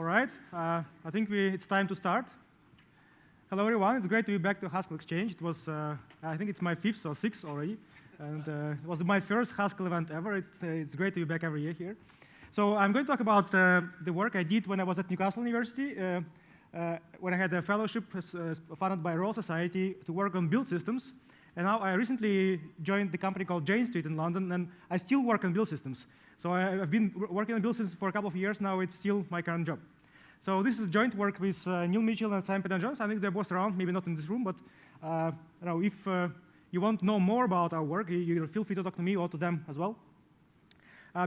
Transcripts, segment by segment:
right, I think it's time to start. Hello, everyone. It's great to be back to HaskellX Exchange. It was, I think it's my 5th or 6th already, and it was my first Haskell event ever. It's great to be back every year here. So I'm going to talk about the work I did when I was at Newcastle University, when I had a fellowship funded by Royal Society to work on build systems. And now I recently joined the company called Jane Street in London, and I still work on build systems. So I've been working on build systems for a couple of years now. It's still my current job. So this is joint work with Neil Mitchell and Simon Jones. I think they're both around, maybe not in this room, but if you want to know more about our work, you feel free to talk to me or to them as well.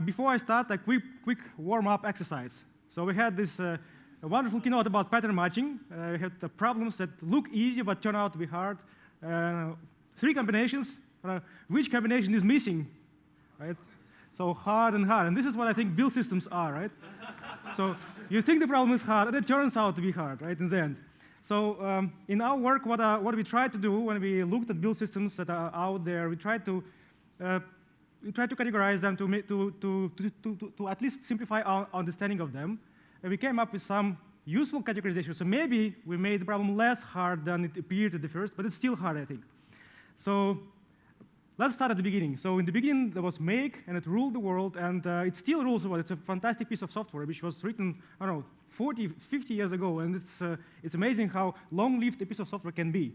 Before I start, a quick warm-up exercise. So we had this a wonderful keynote about pattern matching. We had the problems that look easy but turn out to be hard. 3 combinations. Which combination is missing, right? So hard, and this is what I think build systems are, right? So you think the problem is hard, and it turns out to be hard, right, in the end. So in our work, what we tried to do when we looked at build systems that are out there, we tried to categorize them to at least simplify our understanding of them. And we came up with some useful categorization. So maybe we made the problem less hard than it appeared at the first, but it's still hard, I think. So let's start at the beginning. So in the beginning, there was make, and it ruled the world, and it still rules the world. It's a fantastic piece of software, which was written, I don't know, 40, 50 years ago, and it's amazing how long-lived a piece of software can be.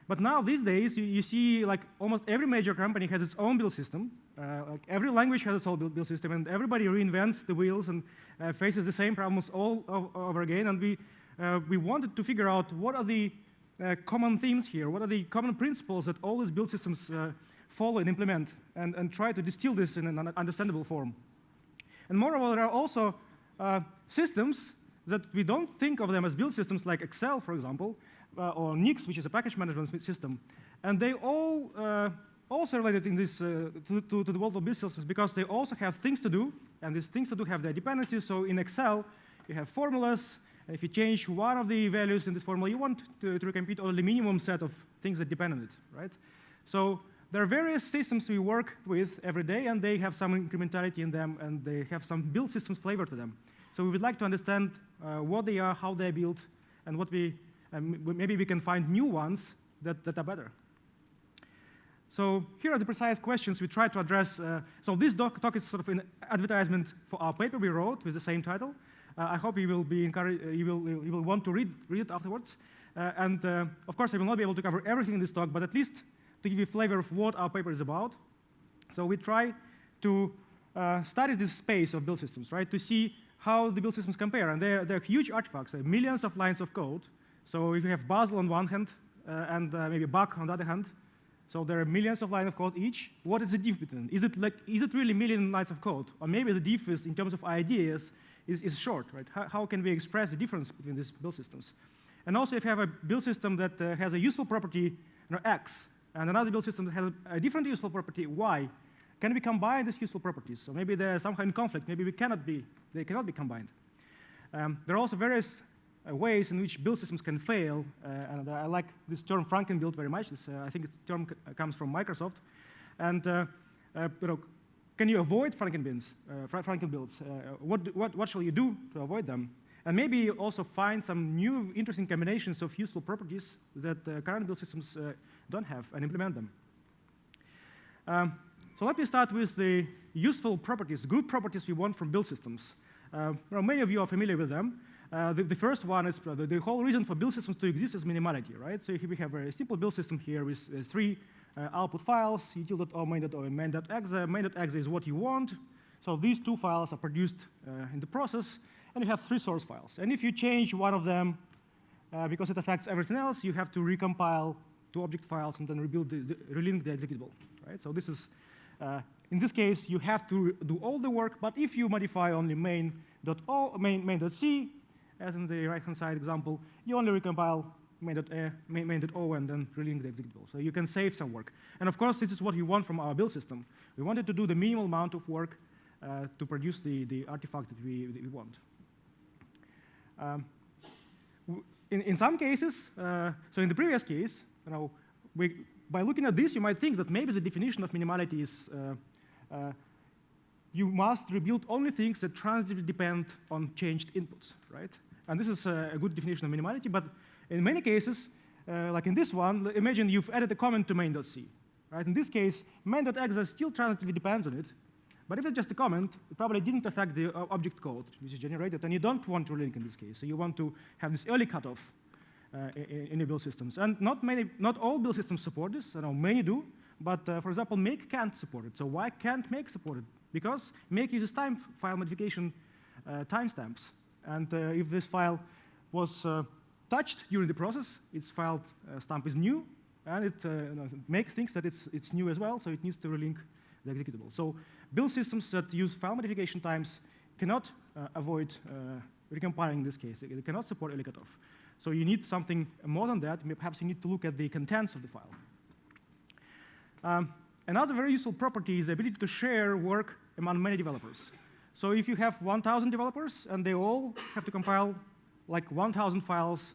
But now, these days, you see like almost every major company has its own build system. Like every language has its own build system, and everybody reinvents the wheels and faces the same problems all over again. And we wanted to figure out what are the common themes here, what are the common principles that all these build systems follow and implement, and try to distill this in an understandable form. And moreover, there are also systems that we don't think of them as build systems, like Excel, for example, or Nix, which is a package management system. And they all also related in this to the world of build systems, because they also have things to do, and these things to do have their dependencies. So in Excel, you have formulas. And if you change one of the values in this formula, you want to recompute only the minimum set of things that depend on it, right? So there are various systems we work with every day, and they have some incrementality in them, and they have some build systems flavor to them. So we would like to understand what they are, how they're built, and what maybe we can find new ones that are better. So here are the precise questions we try to address. So this talk is sort of an advertisement for our paper we wrote with the same title. I hope you will be encouraged. You will want to read it afterwards. Of course, I will not be able to cover everything in this talk, but at least to give you a flavor of what our paper is about. So we try to study this space of build systems, right? To see how the build systems compare, and they're huge artifacts, millions of lines of code. So if you have Basel on one hand and maybe Bach on the other hand, so there are millions of lines of code each. What is the diff between? Is it really million lines of code, or maybe the diff is in terms of ideas is short, right? How can we express the difference between these build systems? And also, if you have a build system that has a useful property, X, and another build system that has a different useful property, Y, can we combine these useful properties? So maybe they're somehow in conflict. Maybe they cannot be combined. There are also various ways in which build systems can fail, and I like this term Frankenbuild very much. I think this term comes from Microsoft. And can you avoid Frankenbuilds? What shall you do to avoid them? And maybe also find some new interesting combinations of useful properties that current build systems don't have, and implement them. So let me start with the useful properties, good properties we want from build systems. Many of you are familiar with them. The first one is the whole reason for build systems to exist is minimality, right? So here we have a very simple build system here with 3 output files, util.o, main.o, and main.exe. Main.exe is what you want. So these 2 files are produced in the process, and you have 3 source files. And if you change one of them, because it affects everything else, you have to recompile 2 object files and then relink the executable, right? So this is, in this case, you have to do all the work, but if you modify only main.o, main.c, as in the right-hand side example, you only recompile main.o and then relink the executable. So you can save some work. And of course, this is what we want from our build system. We wanted to do the minimal amount of work to produce the artifact that we want. In some cases, so in the previous case, by looking at this, you might think that maybe the definition of minimality is you must rebuild only things that transitively depend on changed inputs, right? And this is a good definition of minimality, but in many cases, like in this one, imagine you've added a comment to main.c, right? In this case, main.exe still transitively depends on it, but if it's just a comment, it probably didn't affect the object code which is generated, and you don't want to relink in this case. So you want to have this early cutoff in your build systems. And not all build systems support this. I know many do, but for example, make can't support it. So why can't make support it? Because make uses file modification timestamps. And if this file was touched during the process, its file stamp is new, and it makes things that it's new as well, so it needs to relink the executable. So build systems that use file modification times cannot avoid recompiling in this case. They cannot support early cutoff. So you need something more than that. Perhaps you need to look at the contents of the file. Another very useful property is the ability to share work among many developers. So if you have 1,000 developers and they all have to compile like 1,000 files,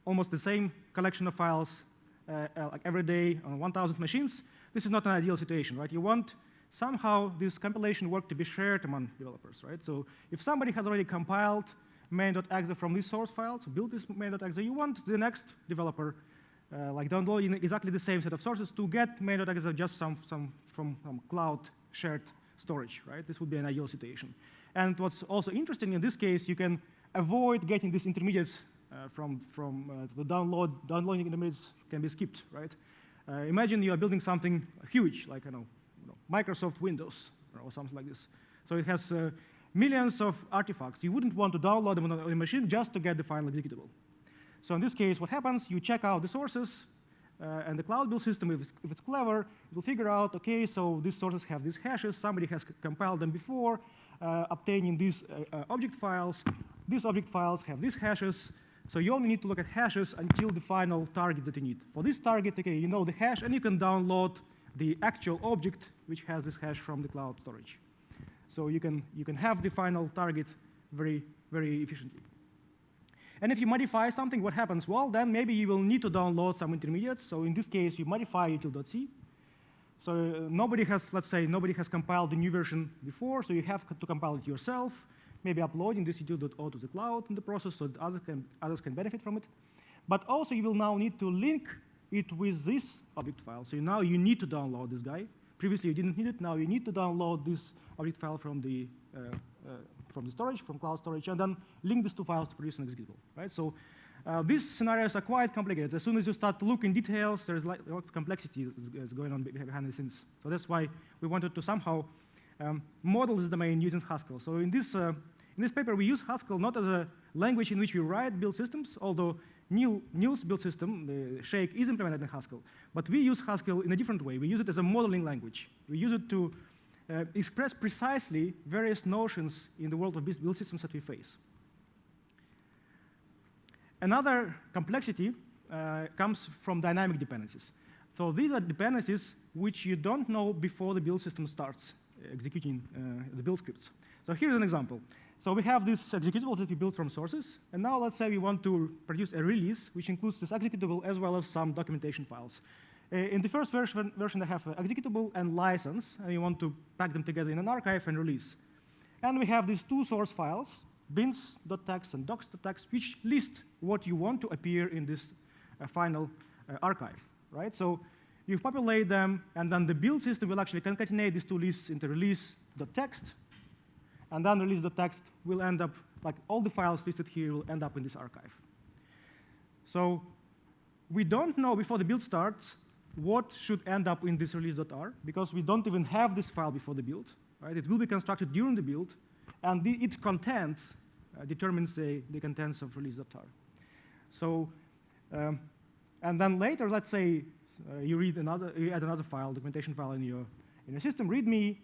almost the same collection of files like every day on 1,000 machines, this is not an ideal situation, right? You want somehow this compilation work to be shared among developers, right? So if somebody has already compiled main.exe from this source file, so build this main.exe, you want the next developer like downloading exactly the same set of sources to get main.exe just from cloud shared storage, right? This would be an ideal situation. And what's also interesting in this case, you can avoid getting these intermediates from the downloading intermediates can be skipped, right? Imagine you are building something huge, like Microsoft Windows or something like this. So it has millions of artifacts. You wouldn't want to download them on a machine just to get the final executable. So in this case, what happens, you check out the sources, and the cloud build system, if it's clever, it will figure out, OK, so these sources have these hashes. Somebody has compiled them before, obtaining these object files. These object files have these hashes. So you only need to look at hashes until the final target that you need. For this target, OK, you know the hash, and you can download the actual object which has this hash from the cloud storage. So you can have the final target very, very efficiently. And if you modify something, what happens? Well, then maybe you will need to download some intermediates. So in this case, you modify util.c. So let's say nobody has compiled the new version before, so you have to compile it yourself, maybe uploading this util.o to the cloud in the process so that others can benefit from it. But also, you will now need to link it with this object file. So now you need to download this guy. Previously, you didn't need it. Now you need to download this object file from the storage, from cloud storage, and then link these two files to produce an executable, right? So these scenarios are quite complicated. As soon as you start to look in details, there's a lot of complexity is going on behind the scenes. So that's why we wanted to somehow model this domain using Haskell. So in this paper, we use Haskell not as a language in which we write build systems, although Neil's build system, the Shake, is implemented in Haskell. But we use Haskell in a different way. We use it as a modeling language. We use it to express precisely various notions in the world of build systems that we face. Another complexity comes from dynamic dependencies. So these are dependencies which you don't know before the build system starts executing the build scripts. So here's an example. So we have this executable that we built from sources, and now let's say we want to produce a release which includes this executable as well as some documentation files. In the first version, I have executable and license, and we want to pack them together in an archive and release. And we have these two source files, bins.txt and docs.txt, which list what you want to appear in this final archive, right? So you populate them, and then the build system will actually concatenate these two lists into release.txt, and then release.txt will end up, like all the files listed here will end up in this archive. So we don't know before the build starts what should end up in this release.r, because we don't even have this file before the build, right? It will be constructed during the build, and its contents determines the contents of release.r. So, and then later, let's say you add another file, documentation file in your system, readme.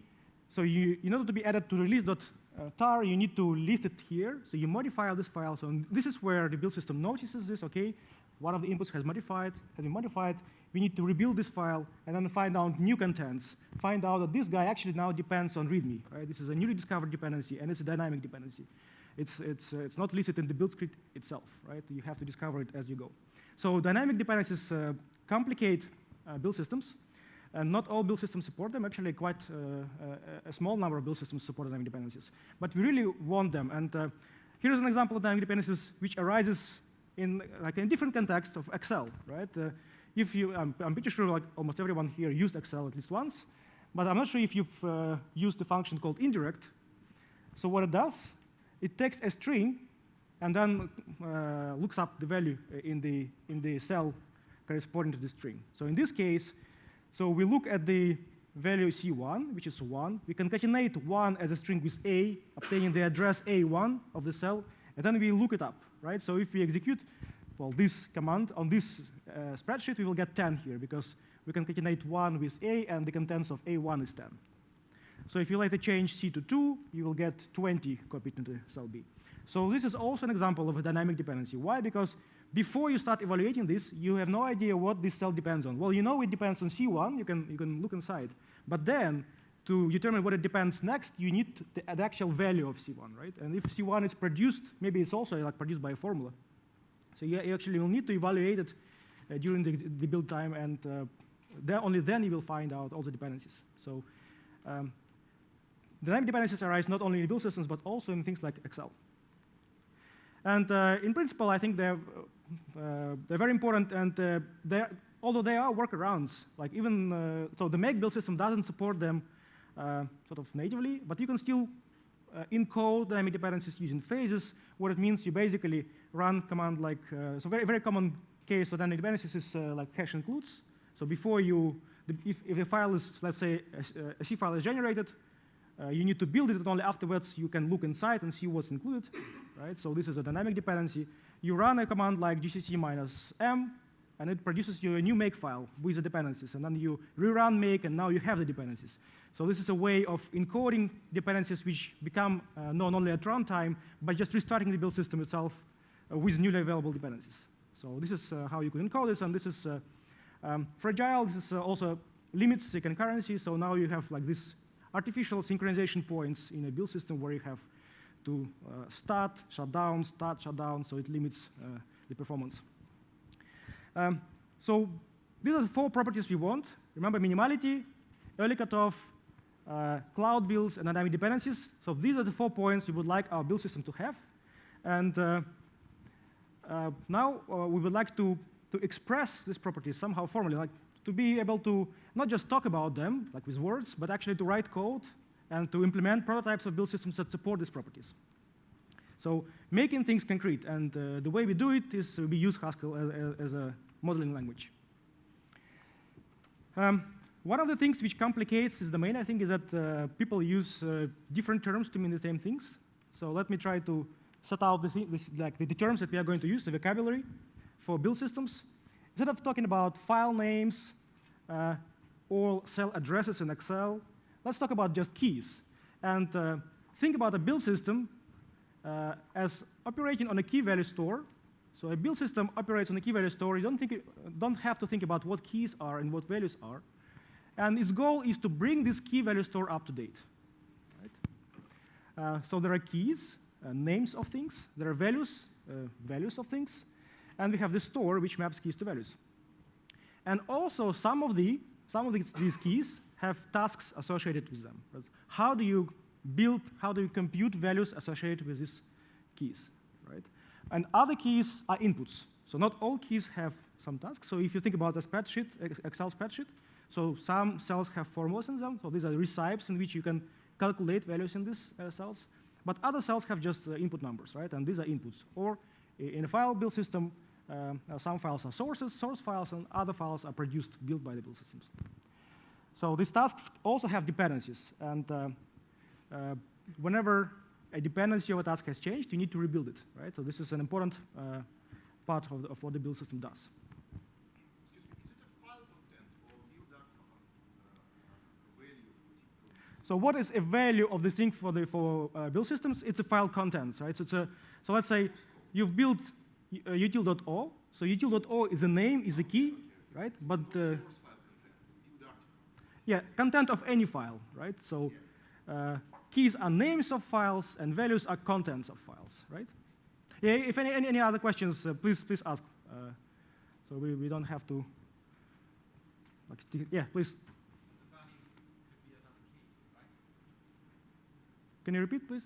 So in order to be added to release.tar, you need to list it here. So you modify this file. So this is where the build system notices this. Okay, one of the inputs has been modified. We need to rebuild this file and then find out new contents. Find out that this guy actually now depends on readme. Right? This is a newly discovered dependency, and it's a dynamic dependency. It's not listed in the build script itself. Right? You have to discover it as you go. So dynamic dependencies complicate build systems. And not all build systems support them. Actually, quite a small number of build systems support dynamic dependencies. But we really want them. And here's an example of dynamic dependencies which arises in like a different context of Excel, right? If you, I'm pretty sure like almost everyone here used Excel at least once, but I'm not sure if you've used the function called indirect. So what it does, it takes a string and then looks up the value in the cell corresponding to the string. So in this case, so we look at the value C1, which is 1. We concatenate 1 as a string with A, obtaining the address A1 of the cell, and then we look it up, right? So if we execute, well, this command on this spreadsheet, we will get 10 here, because we concatenate 1 with A, and the contents of A1 is 10. So if you later change C to 2, you will get 20 copied into cell B. So this is also an example of a dynamic dependency. Why? Because before you start evaluating this, you have no idea what this cell depends on. Well, you know it depends on C1. You can look inside. But then, to determine what it depends next, you need the actual value of C1, right? And if C1 is produced, maybe it's also like produced by a formula. So you actually will need to evaluate it during the build time, and only then you will find out all the dependencies. So dynamic dependencies arise not only in build systems, but also in things like Excel. And in principle, I think they're very important, and although they are workarounds, like even, so the make build system doesn't support them sort of natively, but you can still encode dynamic dependencies using phases. What it means, you basically run command like, so very common case of dynamic dependencies is like hash includes. So before you, if a file is, let's say, a C file is generated, you need to build it, and only afterwards you can look inside and see what's included, right? So this is a dynamic dependency. You run a command like gcc -m, and it produces you a new make file with the dependencies, and then you rerun make, and now you have the dependencies. So this is a way of encoding dependencies which become known only at runtime by just restarting the build system itself with newly available dependencies. So this is how you could encode this, and this is fragile. This is also limits the concurrency, so now you have like this artificial synchronization points in a build system where you have to start, shut down, so it limits the performance. So these are the 4 properties we want. Remember minimality, early cutoff, cloud builds, and dynamic dependencies. So these are the 4 points we would like our build system to have. And now we would like to express these properties somehow formally, like to be able to not just talk about them, like with words, but actually to write code and to implement prototypes of build systems that support these properties. So making things concrete, and the way we do it is we use Haskell as a modeling language. One of the things which complicates this domain, I think, is that people use different terms to mean the same things. So let me try to set out the terms that we are going to use, the vocabulary for build systems. Instead of talking about file names or cell addresses in Excel, let's talk about just keys. And think about a build system as operating on a key value store. So a build system operates on a key value store. You don't have to think about what keys are and what values are. And its goal is to bring this key value store up to date. Right? So there are keys, names of things. There are values, values of things. And we have the store, which maps keys to values. And also, some of these keys have tasks associated with them. How do you build, how do you compute values associated with these keys, right? And other keys are inputs. So not all keys have some tasks. So if you think about a spreadsheet, Excel spreadsheet, so some cells have formulas in them. So these are recipes in which you can calculate values in these cells. But other cells have just input numbers, right? And these are inputs. Or in a file build system, some files are source files, and other files are built by the build systems. So these tasks also have dependencies. And whenever a dependency of a task has changed, you need to rebuild it, right? So this is an important part of what the build system does. Excuse me, is it a file content or build value? So what is a value of the thing for build systems? It's a file content, right? So let's say you've built util.o. So util.o is a name, is a key, right? But yeah, content of any file, right? So keys are names of files, and values are contents of files, right? Yeah. If any other questions, please ask. So we don't have to. Like, yeah, please. Can you repeat, please?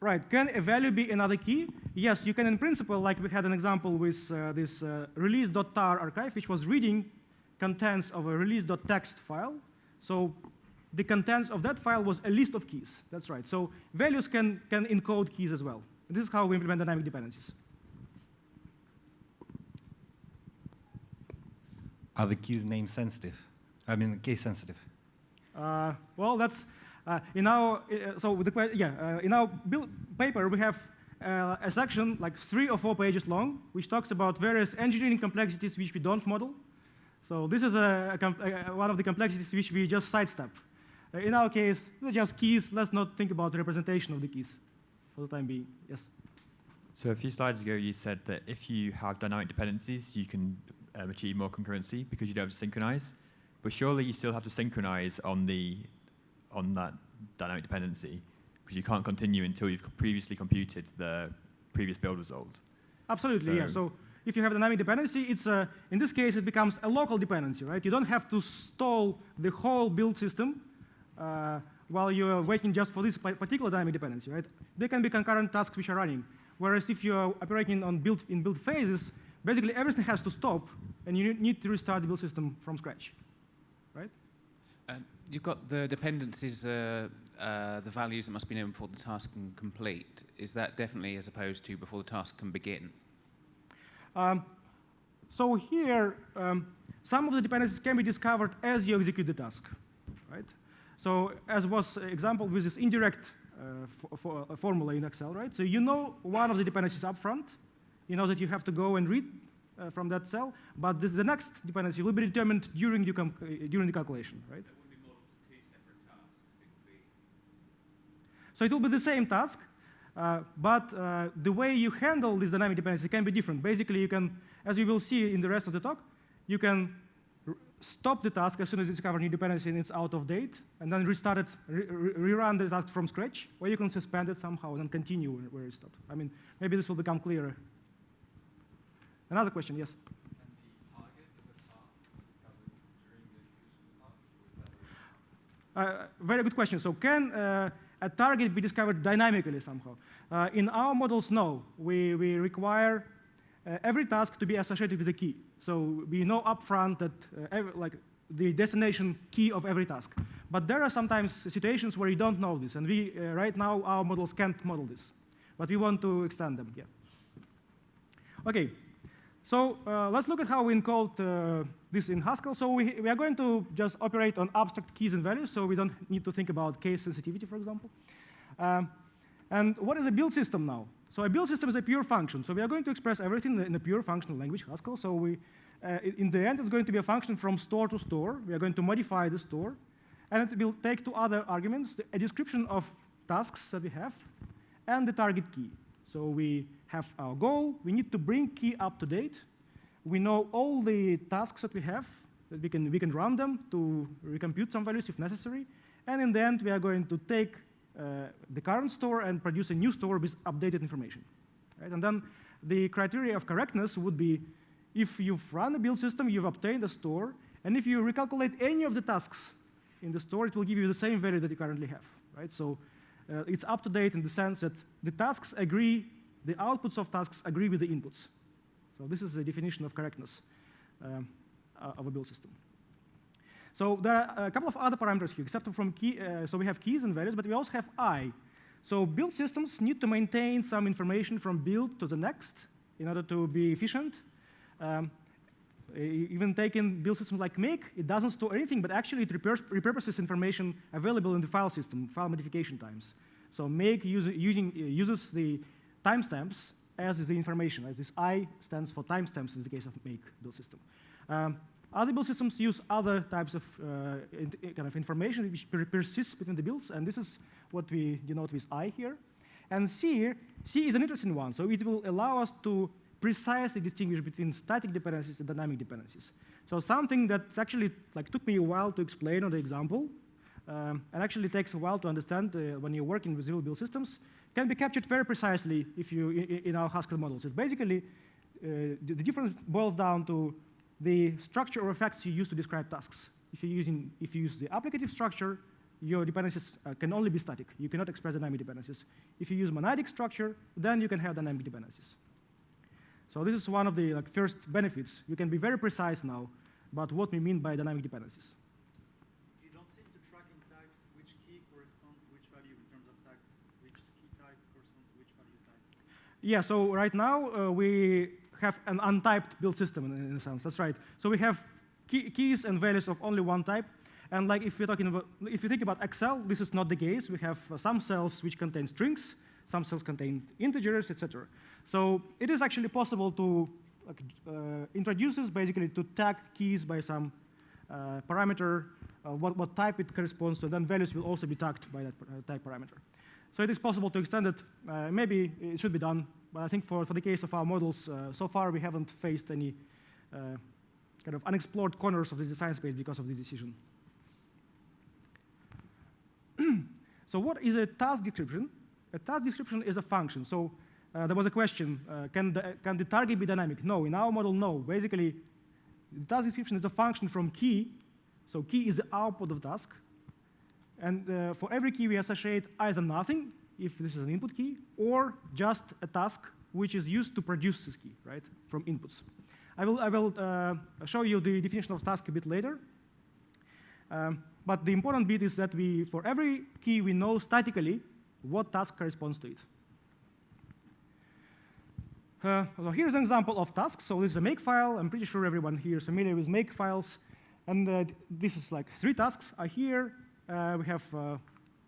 Right, can a value be another key? Yes, you can in principle, like we had an example with this release.tar archive, which was reading contents of a release.txt file. So the contents of that file was a list of keys. That's right. So values can encode keys as well. This is how we implement dynamic dependencies. Are the keys name sensitive? I mean, case sensitive. Well, that's in our in our build paper we have a section like 3 or 4 pages long, which talks about various engineering complexities which we don't model. So this is one of the complexities which we just sidestep. In our case, they're just keys. Let's not think about the representation of the keys for the time being. Yes. So a few slides ago, you said that if you have dynamic dependencies, you can achieve more concurrency because you don't have to synchronize. But surely you still have to synchronize on that dynamic dependency because you can't continue until you've previously computed the previous build result. Absolutely, yeah. So if you have dynamic dependency, it's in this case it becomes a local dependency, right? You don't have to stall the whole build system while you're waiting just for this particular dynamic dependency, right? There can be concurrent tasks which are running. Whereas if you're operating on build phases, basically everything has to stop, and you need to restart the build system from scratch, right? You've got the dependencies, the values that must be known before the task can complete. Is that definitely as opposed to before the task can begin? So here, some of the dependencies can be discovered as you execute the task, right? So as was example with this indirect formula in Excel, right? So you know one of the dependencies up front. You know that you have to go and read from that cell, but the next dependency will be determined during the calculation, right? That would be modeled as 2 separate tasks. So it will be the same task, but the way you handle this dynamic dependency can be different. Basically, you can, as we will see in the rest of the talk, you can stop the task as soon as you discover new dependency and it's out of date, and then restart it, rerun the task from scratch, or you can suspend it somehow and then continue where it stopped. I mean, maybe this will become clearer. Another question, yes? Very good question. So can a target be discovered dynamically somehow? In our models, no. We require every task to be associated with a key. So we know upfront that like the destination key of every task. But there are sometimes situations where you don't know this, and we right now our models can't model this, but we want to extend them. Yeah. Okay. So let's look at how we encode this in Haskell. So we are going to just operate on abstract keys and values, so we don't need to think about case sensitivity, for example. And what is a build system now? So a build system is a pure function. So we are going to express everything in a pure functional language, Haskell. So in the end, it's going to be a function from store to store. We are going to modify the store. And it will take 2 other arguments, a description of tasks that we have, and the target key. So we have our goal. We need to bring key up to date. We know all the tasks that we have, that we can run them to recompute some values if necessary. And in the end, we are going to take the current store and produce a new store with updated information. Right? And then the criteria of correctness would be if you've run a build system, you've obtained a store, and if you recalculate any of the tasks in the store, it will give you the same value that you currently have. Right? So it's up to date in the sense that the tasks agree, the outputs of tasks agree with the inputs. So this is the definition of correctness of a build system. So there are a couple of other parameters here, except from key. So we have keys and values, but we also have I. So build systems need to maintain some information from build to the next in order to be efficient. Even taking build systems like make, it doesn't store anything, but actually it repurposes information available in the file system, file modification times. So make uses the timestamps as is the information. As this I stands for timestamps in the case of make build system. Other build systems use other types of kind of information which persists between the builds, and this is what we denote with I here. And C is an interesting one. So it will allow us to precisely distinguish between static dependencies and dynamic dependencies. So something that's actually like took me a while to explain on the example, and actually takes a while to understand when you're working with real build systems, can be captured very precisely if you in our Haskell models. It's basically the difference boils down to the structure or effects you use to describe tasks. if you use the applicative structure, your dependencies can only be static. You cannot express dynamic dependencies. If you use monadic structure, then you can have dynamic dependencies. So this is one of the first benefits. We can be very precise now about what we mean by dynamic dependencies. You don't seem to track in types which key corresponds to which value in terms of tags, which key type corresponds to which value type. Yeah, so right now we have an untyped build system in a sense. That's right. So we have keys and values of only one type. And like if you think about Excel, this is not the case. We have some cells which contain strings, some cells contain integers, etc. So it is actually possible to introduce this basically to tag keys by some parameter, what type it corresponds to, then values will also be tagged by that type parameter. So it is possible to extend it. Maybe it should be done, but I think for the case of our models, so far we haven't faced any kind of unexplored corners of the design space because of this decision. So what is a task description? A task description is a function. So there was a question, can the target be dynamic? No, in our model, no. Basically, the task description is a function from key. So key is the output of task. And for every key, we associate either nothing, if this is an input key, or just a task which is used to produce this key, right, from inputs. I will show you the definition of task a bit later. But the important bit is that for every key, we know statically what task corresponds to it. So here's an example of tasks. So this is a makefile. I'm pretty sure everyone here is familiar with makefiles. And this is like 3 tasks are here. We have,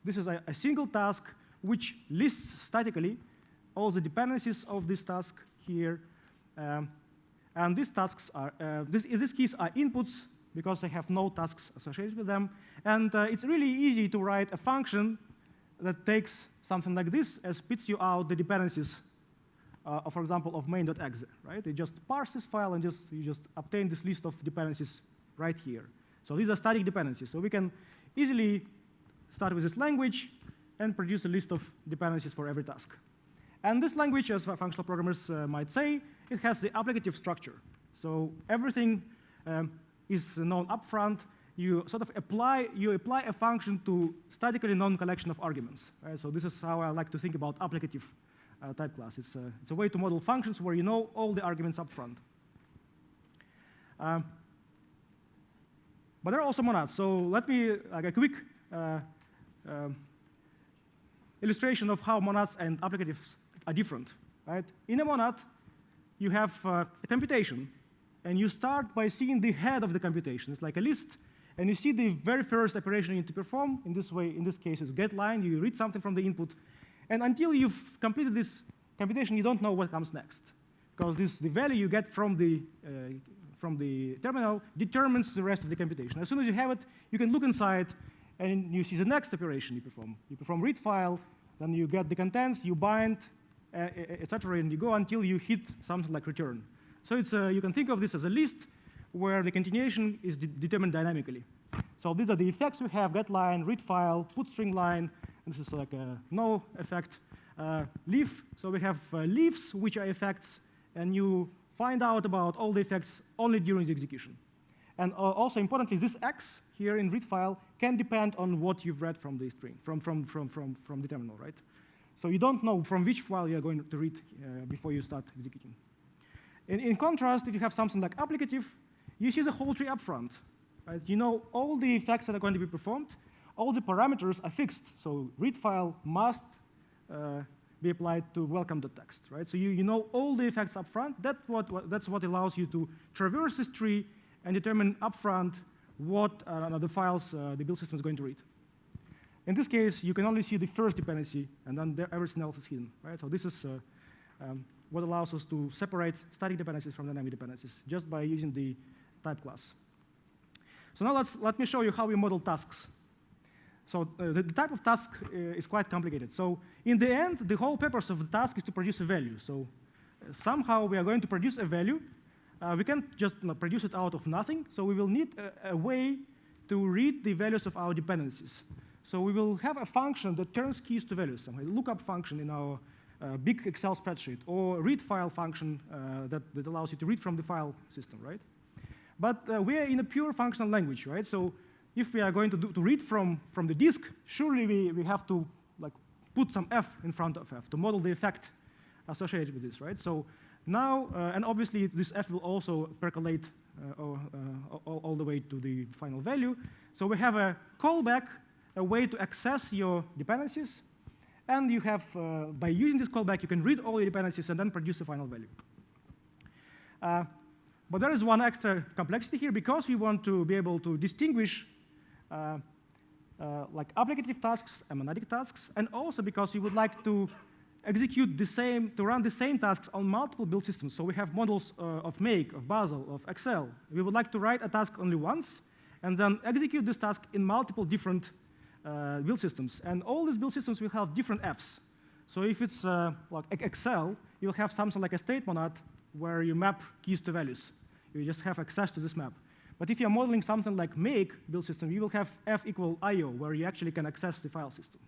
this is a single task which lists statically all the dependencies of this task here. And these tasks are, these keys are inputs because they have no tasks associated with them. And it's really easy to write a function that takes something like this and spits you out the dependencies, for example, of main.exe, right? It just parses this file and you just obtain this list of dependencies right here. So these are static dependencies. So we can easily start with this language and produce a list of dependencies for every task. And this language, as functional programmers might say, it has the applicative structure. So everything is known upfront. You sort of apply a function to statically known collection of arguments. Right? So this is how I like to think about applicative type class. It's a way to model functions where you know all the arguments upfront. But there are also monads. So let me like a quick illustration of how monads and applicatives are different. Right? In a monad, you have a computation, and you start by seeing the head of the computation. It's like a list, and you see the very first operation you need to perform. In this way, in this case, is get line. You read something from the input, and until you've completed this computation, you don't know what comes next, because the value you get from the terminal determines the rest of the computation. As soon as you have it, you can look inside, and you see the next operation you perform. You perform read file, then you get the contents, you bind, etc., and you go until you hit something like return. So it's you can think of this as a list where the continuation is determined dynamically. So these are the effects we have: get line, read file, put string line. And this is like a no effect. Leaf. So we have leaves, which are effects, and you find out about all the effects only during the execution. And also importantly, this X here in read file can depend on what you've read from the string, from the terminal, right? So you don't know from which file you're going to read before you start executing. In contrast, if you have something like applicative, you see the whole tree up front. Right? You know all the effects that are going to be performed. All the parameters are fixed. So read file must be applied to welcome.txt. Right? So you know all the effects up front. That's what allows you to traverse this tree and determine upfront what the files the build system is going to read. In this case, you can only see the first dependency, and then everything else is hidden. Right? So this is what allows us to separate static dependencies from dynamic dependencies just by using the type class. So now let me show you how we model tasks. So the type of task is quite complicated. So in the end, the whole purpose of the task is to produce a value. So somehow we are going to produce a value. We can't just produce it out of nothing. So we will need a way to read the values of our dependencies. So we will have a function that turns keys to values, a lookup function in our big Excel spreadsheet, or read file function that allows you to read from the file system, right? But we are in a pure functional language, right? So if we are going to read from the disk, surely we have to like put some f in front of f to model the effect associated with this, right? So now, and obviously this f will also percolate all the way to the final value. So we have a callback, a way to access your dependencies, and you have, by using this callback, you can read all your dependencies and then produce the final value. But there is one extra complexity here, because we want to be able to distinguish like applicative tasks and monadic tasks, and also because we would like to execute the same, to run the same tasks on multiple build systems. So we have models of Make, of Basel, of Excel. We would like to write a task only once, and then execute this task in multiple different build systems. And all these build systems will have different Fs. So if it's like Excel, you'll have something like a state monad where you map keys to values. You just have access to this map. But if you're modeling something like Make build system, you will have F equal IO, where you actually can access the file system.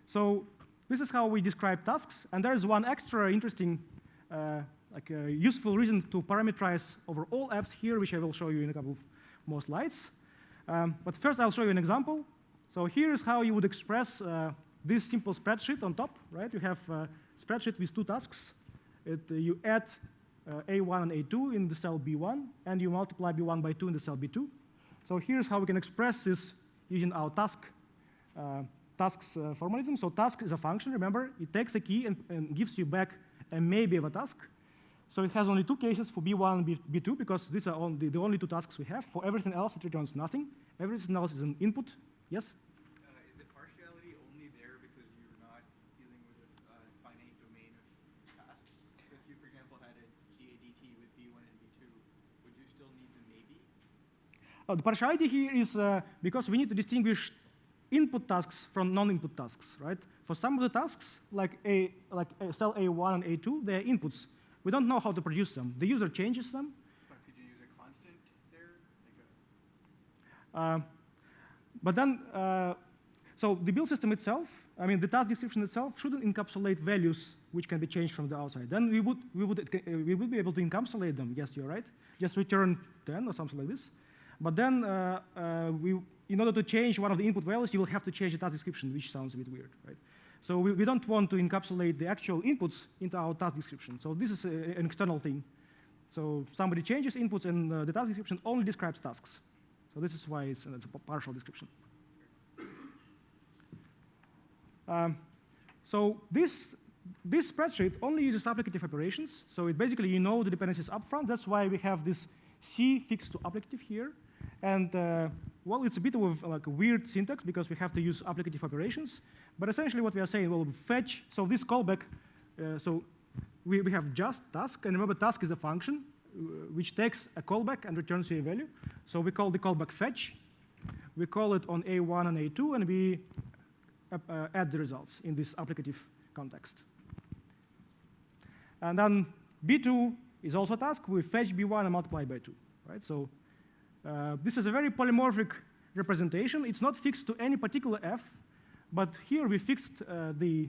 So this is how we describe tasks. And there is one extra interesting, useful reason to parameterize over all Fs here, which I will show you in a couple of more slides. But first, I'll show you an example. So here's how you would express this simple spreadsheet on top, right? You have a spreadsheet with two tasks. You add A1 and A2 in the cell B1, and you multiply B1 by 2 in the cell B2. So here's how we can express this using our tasks formalism. So task is a function, remember. It takes a key and gives you back a maybe of a task. So it has only two cases for B1 and B2, because these are the only two tasks we have. For everything else, it returns nothing. Everything else is an input. Yes? Is the partiality only there because you're not dealing with a finite domain of tasks? So if you, for example, had a GADT with B1 and B2, would you still need the maybe? The partiality here is because we need to distinguish input tasks from non-input tasks, right? For some of the tasks, like cell A1 and A2, they are inputs. We don't know how to produce them. The user changes them. But could you use a constant there? But then, so the build system itself, I mean, the task description itself shouldn't encapsulate values which can be changed from the outside. Then we would be able to encapsulate them. Yes, you're right. Just return 10 or something like this. But then, in order to change one of the input values, you will have to change the task description, which sounds a bit weird, right? So we don't want to encapsulate the actual inputs into our task description. So this is an external thing. So somebody changes inputs, and the task description only describes tasks. So this is why it's a partial description. So this spreadsheet only uses applicative operations. So it basically, you know the dependencies upfront. That's why we have this C fixed to applicative here. And well, it's a bit of like a weird syntax, because we have to use applicative operations. But essentially what we are saying, well, fetch, so this callback, so we have just task, and remember task is a function which takes a callback and returns you a value. So we call the callback fetch. We call it on A1 and A2, and we add the results in this applicative context. And then B2 is also a task. We fetch B1 and multiply by 2, right? So this is a very polymorphic representation. It's not fixed to any particular F, but here we fixed the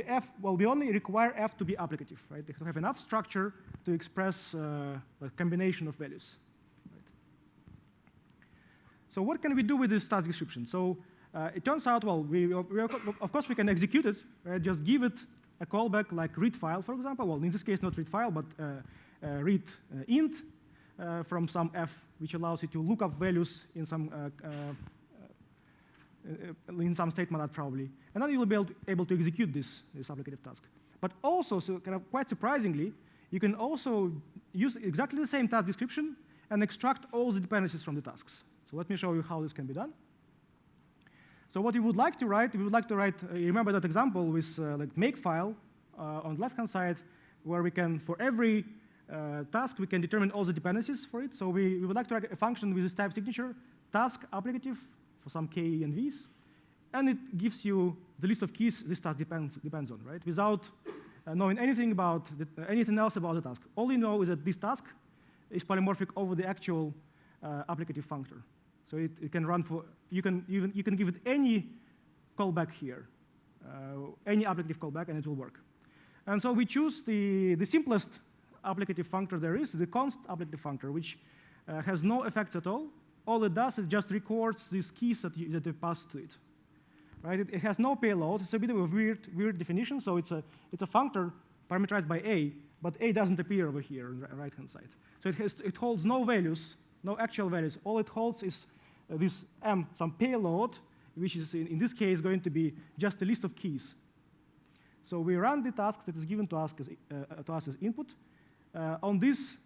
F. Well, we only require F to be applicative, right? To have enough structure to express a combination of values. Right? So what can we do with this task description? So it turns out, well, of course we can execute it, right? Just give it a callback like read file, for example. Well, in this case, not read file, but read int from some F, which allows you to look up values in some state monad probably, and then you will be able to execute this applicative task. But also, so kind of quite surprisingly, you can also use exactly the same task description and extract all the dependencies from the tasks. So let me show you how this can be done. So what we would like to write, remember that example with like makefile on the left-hand side, where we can, for every task, we can determine all the dependencies for it. So we would like to write a function with this type signature, task applicative, for some k and v's, and it gives you the list of keys this task depends on, right? Without knowing anything about anything else about the task. All you know is that this task is polymorphic over the actual applicative functor. So it can run for, you can give it any callback here, any applicative callback, and it will work. And so we choose the simplest applicative functor there is the const applicative functor, which has no effects at all. All it does is just records these keys that you pass to it. Right? It has no payload. It's a bit of a weird definition. So it's a functor parameterized by A, but A doesn't appear over here on the right-hand side. So it holds no values, no actual values. All it holds is this M, some payload, which is in this case going to be just a list of keys. So we run the task that is given to us as input on this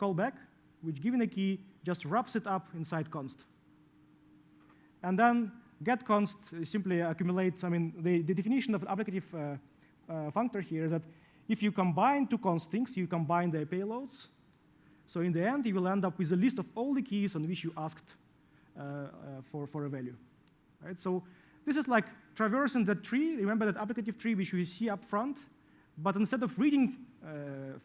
callback, which given a key just wraps it up inside const. And then getConst simply accumulates. I mean, the definition of an applicative functor here is that if you combine two const things, you combine their payloads. So in the end, you will end up with a list of all the keys on which you asked for a value. Right? So this is like traversing that tree. Remember that applicative tree which you see up front, but instead of reading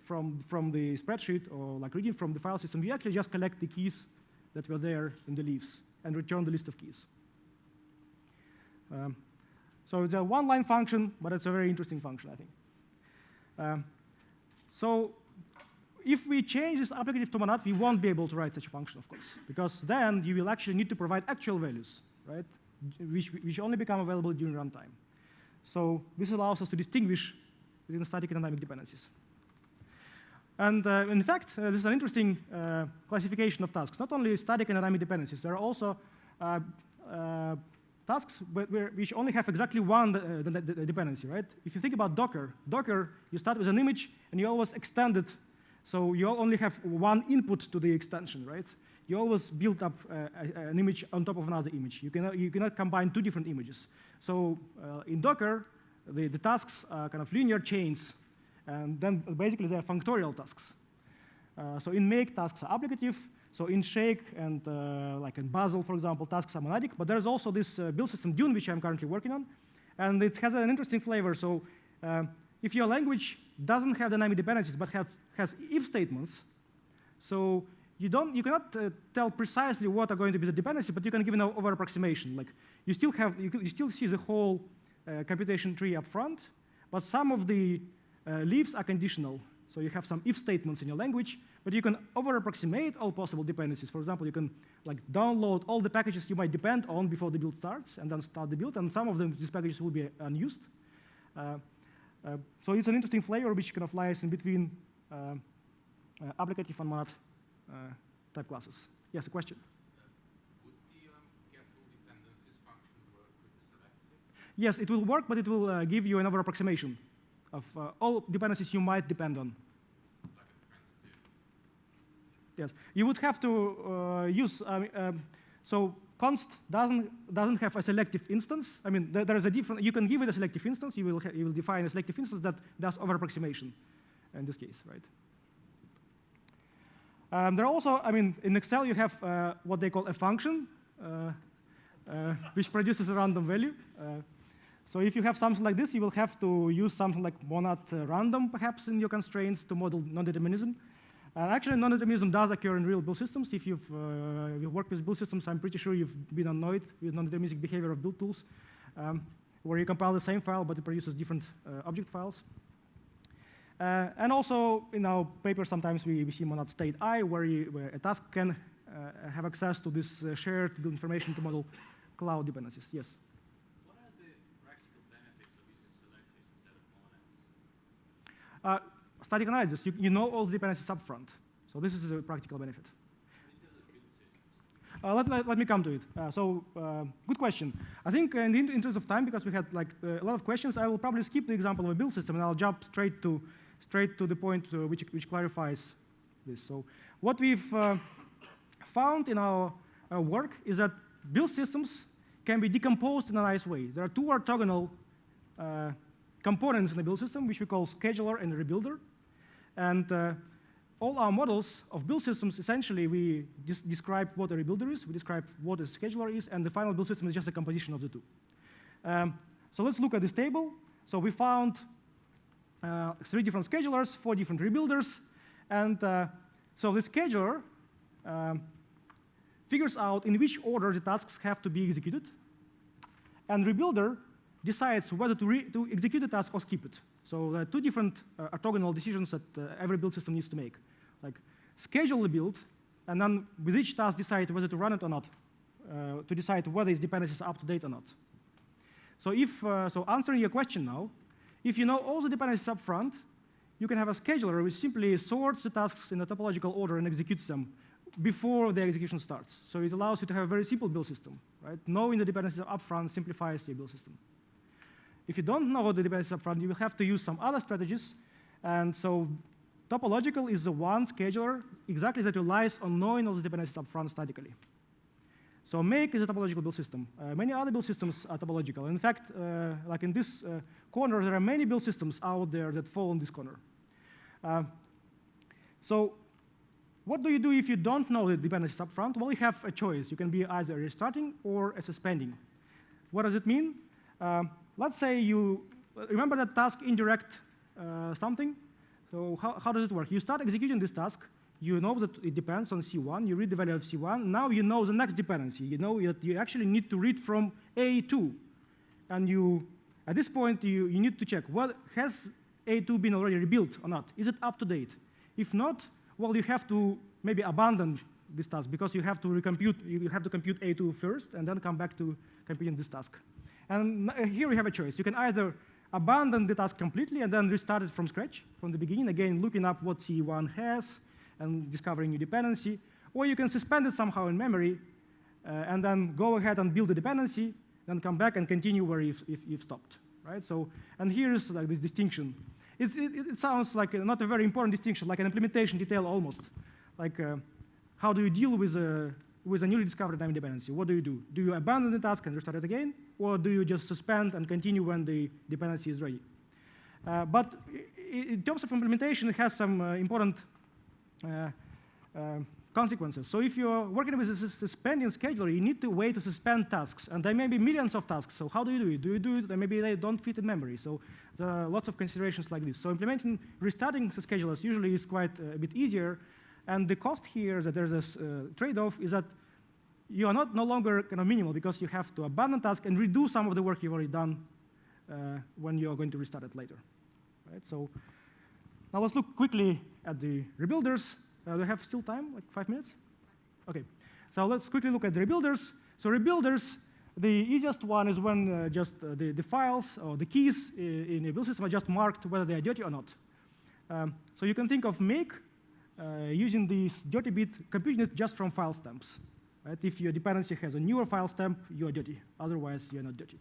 from the spreadsheet or like reading from the file system, you actually just collect the keys that were there in the leaves and return the list of keys. So it's a one-line function, but it's a very interesting function, I think. So if we change this applicative to monad, we won't be able to write such a function, of course, because then you will actually need to provide actual values, right, which only become available during runtime. So this allows us to distinguish between static and dynamic dependencies. And in fact, this is an interesting classification of tasks. Not only static and dynamic dependencies, there are also tasks which only have exactly one dependency, right? If you think about Docker, you start with an image and you always extend it, so you only have one input to the extension, right? You always build up an image on top of another image. You cannot combine two different images. So in Docker, the tasks are kind of linear chains, and then basically they are functorial tasks. So in make, tasks are applicative. So in shake and like in Bazel, for example, tasks are monadic. But there's also this build system Dune, which I'm currently working on, and it has an interesting flavor. So if your language doesn't have dynamic dependencies but has if statements, so you cannot tell precisely what are going to be the dependencies, but you can give an over approximation. Like you still see the whole computation tree up front, but some of the leaves are conditional. So you have some if statements in your language, but you can over approximate all possible dependencies. For example, you can like download all the packages you might depend on before the build starts, and then start the build. And some of these packages will be unused. So it's an interesting flavor which kind of lies in between applicative and monad type classes. Yes, a question. Would the get all dependencies function work with the selective? Yes, it will work, but it will give you another approximation of all dependencies you might depend on. Like a transitive? Yes, you would have to use, so const doesn't have a selective instance. I mean, there is a different, you can give it a selective instance, you will define a selective instance that does over approximation in this case, right? There are also, I mean, in Excel you have what they call a function, which produces a random value. So if you have something like this, you will have to use something like monad random, perhaps, in your constraints to model non-determinism. Actually, non-determinism does occur in real build systems. If you've worked with build systems, I'm pretty sure you've been annoyed with non-deterministic behavior of build tools, where you compile the same file, but it produces different object files. And also, in our paper, sometimes we see monad state I, where a task can have access to this shared build information to model cloud dependencies. Yes? What are the practical benefits of using selectives instead of monads? Static analysis, you know all the dependencies up front. So this is a practical benefit. Let me come to it. Good question. I think in the interest of time, because we had like a lot of questions, I will probably skip the example of a build system, and I'll jump straight to the point which clarifies this. So what we've found in our work is that build systems can be decomposed in a nice way. There are two orthogonal components in the build system, which we call scheduler and rebuilder. And all our models of build systems, essentially, we just describe what a rebuilder is, we describe what a scheduler is, and the final build system is just a composition of the two. So let's look at this table. So we found 3 different schedulers, 4 different rebuilders, and so the scheduler figures out in which order the tasks have to be executed, and rebuilder decides whether to execute the task or skip it. So there are two different orthogonal decisions that every build system needs to make. Like schedule the build, and then with each task decide whether to run it or not, to decide whether its dependencies are up to date or not. So so answering your question now, if you know all the dependencies up front, you can have a scheduler which simply sorts the tasks in a topological order and executes them before the execution starts. So it allows you to have a very simple build system, right? Knowing the dependencies up front simplifies your build system. If you don't know the dependencies up front, you will have to use some other strategies. And so topological is the one scheduler exactly that relies on knowing all the dependencies up front statically. So make is a topological build system. Many other build systems are topological. In fact, like in this corner, there are many build systems out there that fall in this corner. So what do you do if you don't know the dependencies up front? Well, you have a choice. You can be either restarting or suspending. What does it mean? Let's say you remember that task indirect something. So how does it work? You start executing this task. You know that it depends on C1. You read the value of C1. Now you know the next dependency. You know that you actually need to read from A2. And at this point, you need to check, has A2 been already rebuilt or not? Is it up to date? If not, well, you have to maybe abandon this task because you have to recompute. You have to compute A2 first and then come back to computing this task. And here we have a choice. You can either abandon the task completely and then restart it from scratch, from the beginning, again, looking up what C1 has and discovering new dependency, or you can suspend it somehow in memory and then go ahead and build a dependency, then come back and continue where you've stopped, right? So, and here's like this distinction. It sounds like not a very important distinction, like an implementation detail almost. Like how do you deal with a newly discovered time dependency? What do you do? Do you abandon the task and restart it again, or do you just suspend and continue when the dependency is ready? But in terms of implementation, it has some important consequences. So if you're working with a suspending scheduler, you need to wait to suspend tasks. And there may be millions of tasks. So how do you do it? Do you do it? Maybe they don't fit in memory. So there are lots of considerations like this. So implementing restarting the schedulers usually is quite a bit easier. And the cost here that there's a trade-off is that you are no longer kind of minimal because you have to abandon task and redo some of the work you've already done when you're going to restart it later. Right? So now let's look quickly at the rebuilders. Do we have still time, like 5 minutes? OK. So let's quickly look at the rebuilders. So rebuilders, the easiest one is when just the files or the keys in a build system are just marked whether they are dirty or not. So you can think of make using this dirty bit, computing it just from file stamps. Right? If your dependency has a newer file stamp, you are dirty. Otherwise, you're not dirty.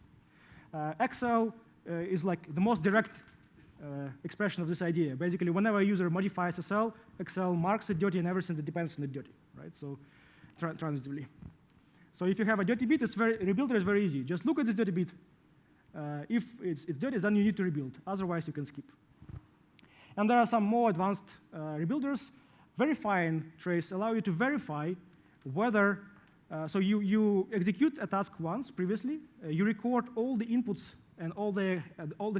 Excel is like the most direct expression of this idea. Basically, whenever a user modifies SSL, Excel marks it dirty and everything that depends on it dirty, right? So transitively. So if you have a dirty bit, rebuilder is very easy. Just look at this dirty bit. If it's dirty, then you need to rebuild. Otherwise, you can skip. And there are some more advanced rebuilders. Verifying trace allow you to verify whether, so you execute a task once previously, you record all the inputs and all the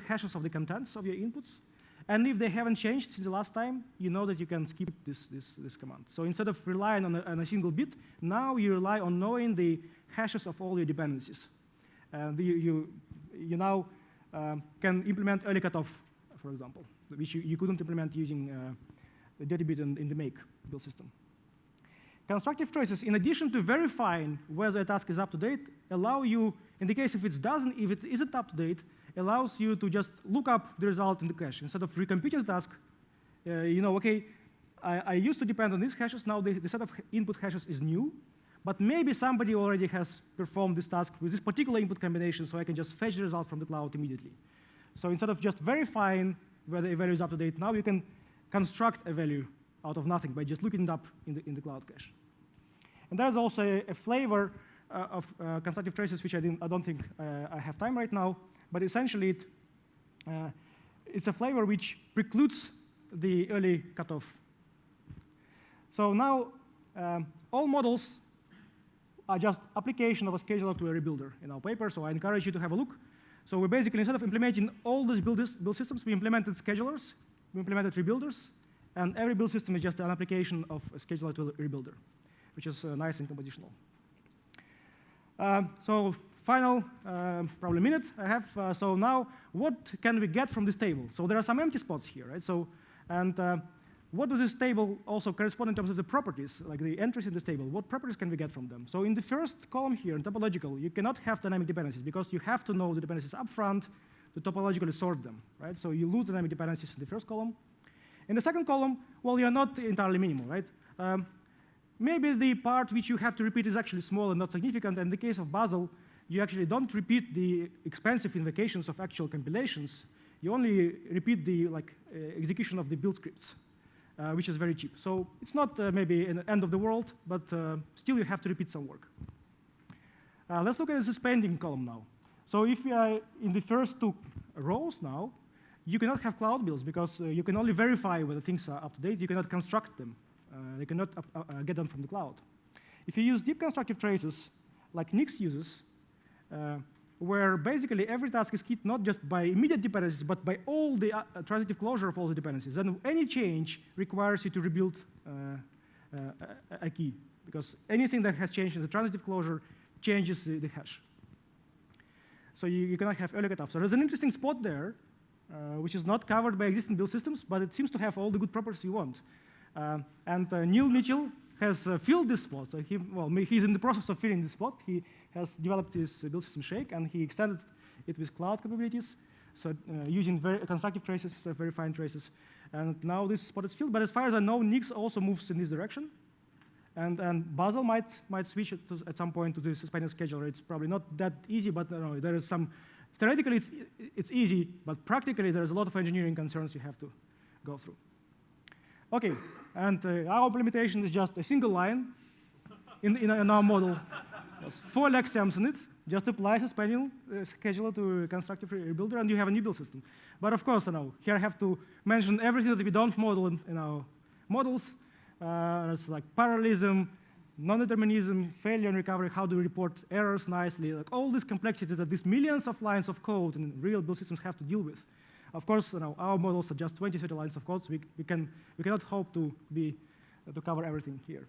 hashes of the contents of your inputs. And if they haven't changed since the last time, you know that you can skip this command. So instead of relying on a single bit, now you rely on knowing the hashes of all your dependencies. You now can implement early cutoff, for example, which you couldn't implement using the dirty bit in the make build system. Constructive traces, in addition to verifying whether a task is up to date, allow you, in the case if it isn't up to date, allows you to just look up the result in the cache. Instead of recomputing the task, you know, OK, I used to depend on these hashes. Now the set of input hashes is new. But maybe somebody already has performed this task with this particular input combination, so I can just fetch the result from the cloud immediately. So instead of just verifying whether a value is up to date, now you can construct a value out of nothing by just looking it up in the cloud cache. And there's also a flavor of constructive traces, which I don't think I have time right now. But essentially, it's a flavor which precludes the early cutoff. So now, all models are just application of a scheduler to a rebuilder in our paper. So I encourage you to have a look. So we basically, instead of implementing all these build systems, we implemented schedulers, we implemented rebuilders, and every build system is just an application of a scheduler to a rebuilder, which is nice and compositional. So final probably minute I have. So now, what can we get from this table? So there are some empty spots here, right? So, and what does this table also correspond in terms of the properties, like the entries in this table? What properties can we get from them? So in the first column here, in topological, you cannot have dynamic dependencies because you have to know the dependencies up front to topologically sort them, right? So you lose dynamic dependencies in the first column. In the second column, well, you're not entirely minimal, right? Maybe the part which you have to repeat is actually small and not significant. In the case of Basel, you actually don't repeat the expensive invocations of actual compilations. You only repeat the execution of the build scripts, which is very cheap. So it's not maybe an end of the world, but still you have to repeat some work. Let's look at the spending column now. So if we are in the first two rows now, you cannot have cloud builds because you can only verify whether things are up to date. You cannot construct them. They cannot get them from the cloud. If you use deep constructive traces, like Nix uses, where basically every task is keyed not just by immediate dependencies, but by all the transitive closure of all the dependencies, then any change requires you to rebuild a key, because anything that has changed in the transitive closure changes the hash. So you cannot have early cutoff. So there's an interesting spot there, which is not covered by existing build systems, but it seems to have all the good properties you want. And Neil Mitchell has filled this spot. So he's in the process of filling this spot. He has developed his build system Shake, and he extended it with cloud capabilities, so using very constructive traces, very fine traces. And now this spot is filled. But as far as I know, Nix also moves in this direction. And Basel might switch it at some point to the suspended scheduler. It's probably not that easy, but there is some. Theoretically, it's easy, but practically, there's a lot of engineering concerns you have to go through. OK, and our implementation is just a single line in our model. There's 4 lexems in it. Just apply suspending scheduler to a constructive rebuilder, and you have a new build system. But of course, here I have to mention everything that we don't model in our models. It's like parallelism, non-determinism, failure and recovery, how do we report errors nicely, like all these complexities that these millions of lines of code in real build systems have to deal with. Of course, our models are just 20, 30 lines of code, so we cannot hope to cover everything here.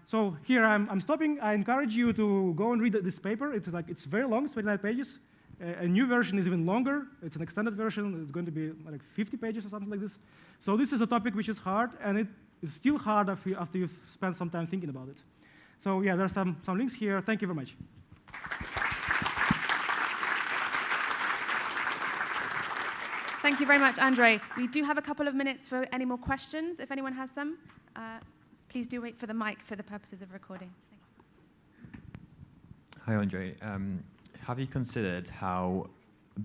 So here I'm stopping. I encourage you to go and read this paper. It's very long, it's 29 pages. A new version is even longer. It's an extended version. It's going to be like 50 pages or something like this. So this is a topic which is hard, and it is still hard after you've spent some time thinking about it. So yeah, there are some links here. Thank you very much. Thank you very much, Andrey. We do have a couple of minutes for any more questions. If anyone has some, please do wait for the mic for the purposes of recording. Thanks. Hi, Andrey. Have you considered how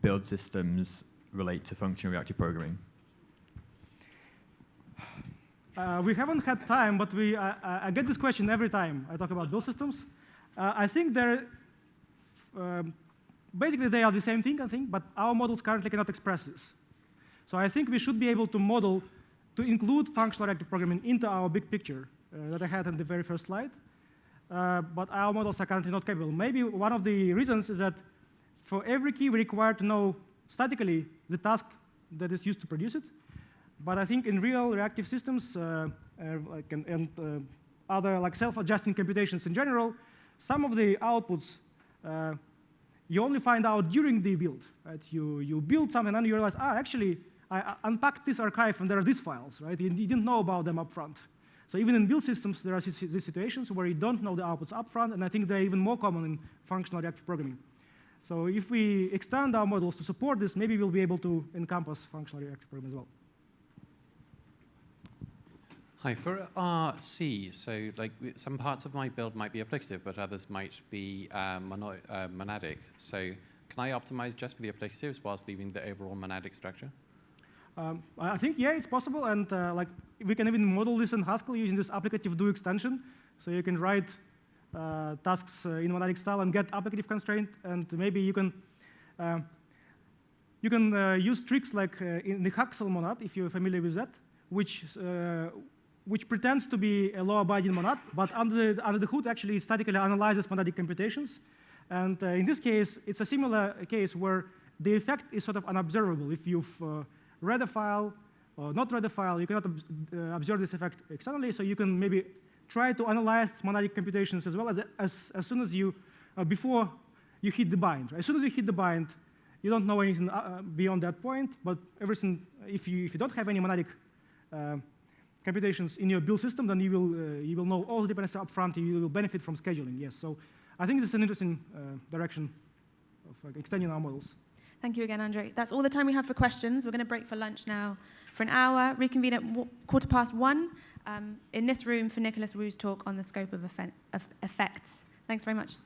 build systems relate to functional reactive programming? We haven't had time, but I get this question every time I talk about build systems. I think basically they are the same thing, I think, but our models currently cannot express this. So I think we should be able to include functional reactive programming into our big picture that I had in the very first slide. But our models are currently not capable. Maybe one of the reasons is that for every key, we require to know statically the task that is used to produce it. But I think in real reactive systems other like self-adjusting computations in general, some of the outputs you only find out during the build. Right? You build something and you realize, actually, I unpacked this archive and there are these files. Right? You didn't know about them up front. So even in build systems, there are these situations where you don't know the outputs up front, and I think they're even more common in functional reactive programming. So if we extend our models to support this, maybe we'll be able to encompass functional reactive programming as well. Hi, for RC, so like some parts of my build might be applicative, but others might be monadic. So can I optimize just for the applicatives whilst leaving the overall monadic structure? I think, yeah, it's possible. And like we can even model this in Haskell using this applicative do extension. So you can write tasks in monadic style and get applicative constraint. And maybe you can use tricks like in the Haskell monad, if you're familiar with that, which pretends to be a law-abiding monad, but under the hood actually statically analyzes monadic computations. And in this case, it's a similar case where the effect is sort of unobservable. If you've read a file or not read a file, you cannot observe this effect externally, so you can maybe try to analyze monadic computations as well as soon as you, before you hit the bind. Right? As soon as you hit the bind, you don't know anything beyond that point, but everything, if you don't have any monadic computations in your build system, then you will know all the dependencies up front, and you will benefit from scheduling, yes. So I think this is an interesting direction of extending our models. Thank you again, Andrey. That's all the time we have for questions. We're going to break for lunch now for an hour, reconvene at 1:15 in this room for Nicholas Wu's talk on the scope of effects. Thanks very much.